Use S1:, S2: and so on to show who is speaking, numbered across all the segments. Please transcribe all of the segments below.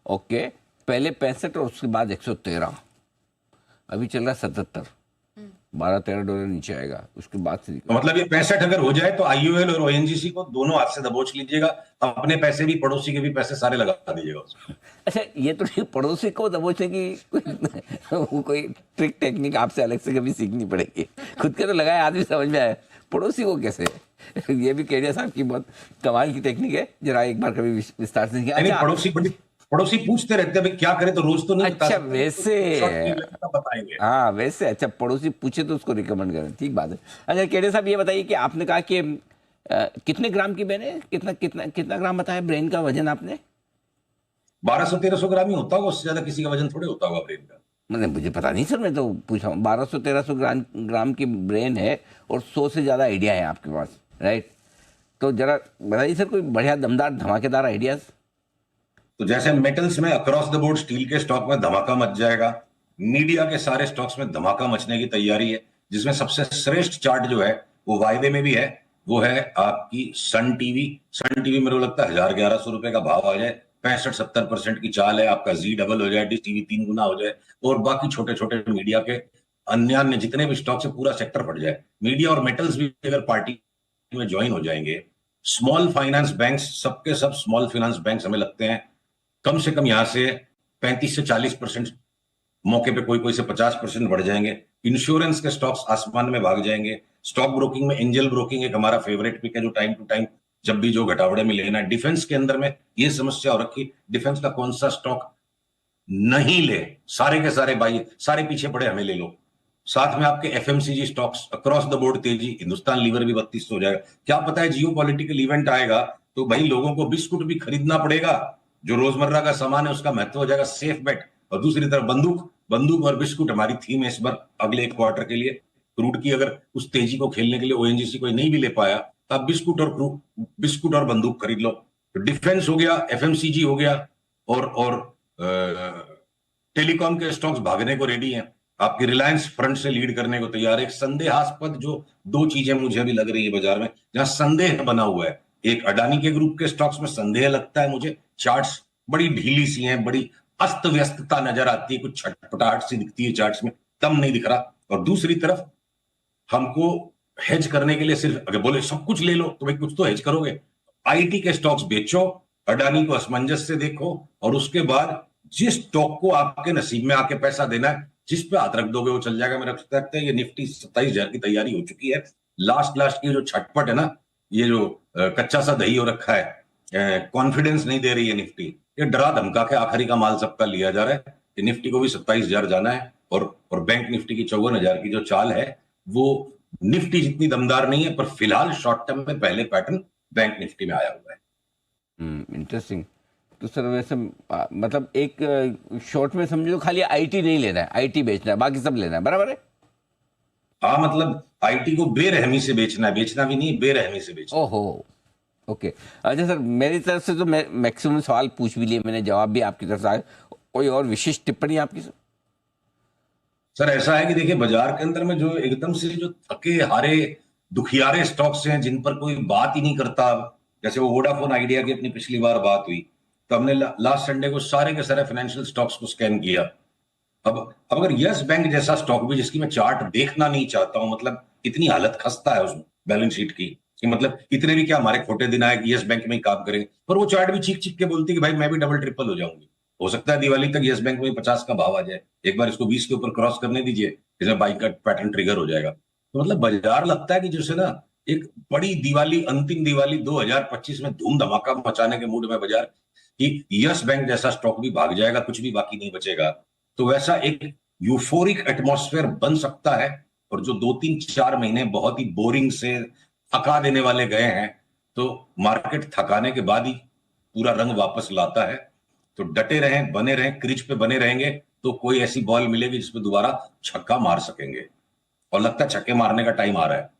S1: Okay, पहले 65 और उसके बाद 113, अभी चल रहा है 77, $12-13 नीचे आएगा उसके बाद से।
S2: तो मतलब ये 65 अगर हो जाए तो आईओएल और ओएनजीसी को दोनों हाथ से दबोच लीजिएगा, अपने पैसे भी पड़ोसी के भी पैसे सारे लगा दीजिएगा उसमें।
S1: अच्छा, ये तो ठीक, पड़ोसी को दबोचने की वो कोई ट्रिक टेक्निक आपसे अलग से कभी सीखनी पड़ेगी। खुद के तो लगाया, आदमी समझ में आया, पड़ोसी को कैसे? ये भी केडिया साहब की बहुत कमाल की टेक्निक है, जरा एक बार कभी विस्तार से।
S2: अच्छा, पड़ोसी पूछते रहते हैं भाई क्या करे, तो रोज तो नहीं बता
S1: अच्छा
S2: सकते,
S1: वैसे,
S2: तो बताएंगे।
S1: हाँ वैसे, अच्छा पड़ोसी पूछे तो उसको रिकमेंड करें, ठीक बात है। अच्छा केडिया साहब ये बताइए कि आपने कहा कि कितने ग्राम की ब्रेन है, कितना कितना कितना ग्राम बताया ब्रेन का वजन आपने?
S2: 1200-1300 ग्राम ही होता होगा, उससे ज्यादा किसी का वजन थोड़े होता होगा ब्रेन का।
S1: मतलब मुझे पता नहीं सर, मैं तो पूछा हूँ। 1200-1300 ग्राम की ब्रेन है और 100 से ज़्यादा आइडिया है आपके पास, राइट? तो जरा बताइए सर, कोई बढ़िया दमदार धमाकेदार आइडियाज।
S2: तो जैसे मेटल्स में अक्रॉस द बोर्ड स्टील के स्टॉक में धमाका मच जाएगा, मीडिया के सारे स्टॉक्स में धमाका मचने की तैयारी है, जिसमें सबसे श्रेष्ठ चार्ट जो है वो वायदे में भी है, वो है आपकी सन टीवी। सन टीवी मेरे को लगता है 1100-1100 का भाव आ जाए, 65-70% की चाल है, आपका जी डबल हो जाए, डिश टीवी 3 गुना हो जाए, और बाकी छोटे छोटे मीडिया के अन्य अन्य जितने भी स्टॉक से पूरा सेक्टर फट जाए। मीडिया और मेटल्स भी अगर पार्टी में ज्वाइन हो जाएंगे, स्मॉल फाइनेंस बैंक्स, सबके सब स्मॉल फाइनेंस बैंक्स हमें लगते हैं कम से कम यहां से 35 से 40%, मौके पे कोई कोई से 50% बढ़ जाएंगे। इंश्योरेंस के स्टॉक्स आसमान में भाग जाएंगे। स्टॉक ब्रोकिंग में एंजल ब्रोकिंग एक हमारा फेवरेट पिक है, जो टाइम टू टाइम जब भी जो घटावड़े में लेना है। डिफेंस के अंदर में ये समस्या हो रखी, डिफेंस का कौन सा स्टॉक नहीं ले, सारे के सारे भाई सारे पीछे पड़े, हमें ले लो। साथ में आपके FMCG stocks across the board तेजी, हिंदुस्तान लीवर भी 3200 हो जाएगा। क्या पता है जियो पॉलिटिकल इवेंट आएगा तो भाई लोगों को बिस्कुट भी खरीदना पड़ेगा, जो रोजमर्रा का सामान है उसका महत्व हो जाएगा, सेफ बेट। और दूसरी तरफ बंदूक, बंदूक और बिस्कुट हमारी थीम है इस बार अगले एक क्वार्टर के लिए। क्रूड की अगर उस तेजी को खेलने के लिए ओएनजीसी कोई नहीं भी ले पाया, तो आप बिस्कुट और बंदूक खरीद लो। तो डिफेंस हो गया, एफएमसीजी हो गया, और टेलीकॉम के स्टॉक्स भागने को रेडी हैं। आपकी रिलायंस फ्रंट से लीड करने को तैयार है। एक संदेहास्पद जो दो चीजें मुझे अभी लग रही है बाजार में, जहां संदेह बना हुआ है, एक अडानी के ग्रुप के स्टॉक्स में संदेह लगता है मुझे, चार्ट्स बड़ी ढीली सी हैं, बड़ी अस्त व्यस्तता नजर आती है, कुछ छटपटाहट सी दिखती है चार्ट्स में, दम नहीं दिख रहा। और दूसरी तरफ हमको हेज करने के लिए सिर्फ अगर बोले सब कुछ ले लो तो भाई कुछ तो हेज करोगे। आईटी के स्टॉक्स बेचो, अडानी को असमंजस से देखो, और उसके बाद जिस स्टॉक को आपके नसीब में आके पैसा देना है, जिस पे हाथ रख दोगे वो चल जाएगा। मेरा लगता है ये निफ्टी 27,000 की तैयारी हो चुकी है। लास्ट की जो छटपट है ना, ये जो कच्चा सा दही हो रखा है, कॉन्फिडेंस नहीं दे रही है निफ्टी, ये डरा धमका के आखिरी का माल सबका लिया जा रहा है कि निफ्टी को भी 27,000 जाना है। और बैंक निफ्टी की 54,000 की जो चाल है वो निफ्टी जितनी दमदार नहीं है, पर फिलहाल शॉर्ट टर्म में पहले पैटर्न बैंक निफ्टी में आया हुआ है।
S1: इंटरेस्टिंग। तो सर वैसे मतलब एक शॉर्ट में समझो खाली आईटी नहीं लेना है, आईटी बेचना है, बाकी सब लेना है, बराबर है?
S2: हाँ, मतलब आईटी को बेरहमी से बेचना है, बेचना भी नहीं, बेरहमी से बेचना।
S1: ओहो, ओके। अच्छा सर, मेरी तरफ से तो मैं मैक्सिमम सवाल पूछ भी लिए मैंने, जवाब भी आपकी तरफ से आए। कोई और विशेष टिप्पणी आपकी सर?
S2: सर ऐसा है कि देखिए बाजार के अंदर में जो एकदम से जो थके हारे दुखियारे स्टॉक्स हैं, जिन पर कोई बात ही नहीं करता, जैसे वो वोडाफोन आइडिया की अपनी पिछली बार बात हुई, तो हमने लास्ट संडे को सारे के सारे फाइनेंशियल स्टॉक्स को स्कैन किया। अब अगर यस बैंक जैसा स्टॉक भी, जिसकी मैं चार्ट देखना नहीं चाहता हूं, मतलब इतनी हालत खस्ता है उसमें बैलेंस शीट की कि मतलब इतने भी क्या हमारे खोटे दिन आए कि यस बैंक में ही काम करेंगे, पर वो चार्ट भी चीख चीख के बोलती है कि भाई मैं भी डबल ट्रिपल हो जाऊंगी। हो सकता है दिवाली तक यस बैंक में 50 का भाव आ जाए, एक बार इसको 20 के ऊपर क्रॉस करने दीजिए, इसमें बाइक का पैटर्न ट्रिगर हो जाएगा। तो मतलब बाजार लगता है कि जैसे ना एक बड़ी दिवाली, अंतिम दिवाली 2025 में धूम धमाका मचाने के मूड में बाजार, कि यस बैंक जैसा स्टॉक भी भाग जाएगा, कुछ भी बाकी नहीं बचेगा। तो वैसा एक यूफोरिक एटमॉस्फेयर बन सकता है। और जो 2-3-4 महीने बहुत ही बोरिंग से थका देने वाले गए हैं, तो मार्केट थकाने के बाद ही पूरा रंग वापस लाता है। तो डटे रहें, बने रहें, क्रिज पे बने रहेंगे तो कोई ऐसी बॉल मिलेगी जिसमें दोबारा छक्का मार सकेंगे, और लगता है छक्के मारने का टाइम आ रहा है।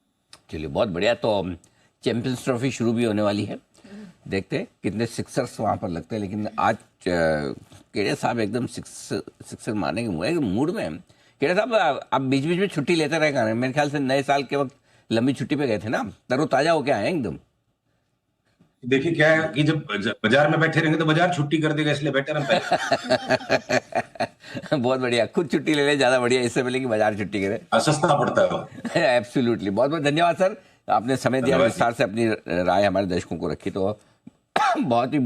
S1: चलिए बहुत बढ़िया। तो चैंपियंस ट्रॉफी शुरू भी होने वाली है, देखते हैं कितने सिक्सर्स वहाँ पर लगते हैं। लेकिन आज केड़े साहब एकदम सिक्सर मारने के मूड में हैं। केड़े साहब आप बीच बीच में छुट्टी लेते रहे, मेरे ख्याल से नए साल के वक्त लंबी छुट्टी पे गए थे ना, तरोताजा होके आए हैं एकदम।
S2: देखिए क्या है कि जब बाजार में बैठे रहेंगे तो बाजार छुट्टी कर देगा, इसलिए बेटर हम पहले
S1: बहुत बढ़िया, खुद छुट्टी ले ले, ज्यादा बढ़िया, इससे पहले कि बाजार छुट्टी करे।
S2: सस्ता पड़ता है वो।
S1: एब्सोल्युटली, बहुत बहुत धन्यवाद सर, आपने समय दिया,
S2: धन्यवाद।
S1: विस्तार से अपनी राय हमारे दर्शकों को रखी, तो बहुत ही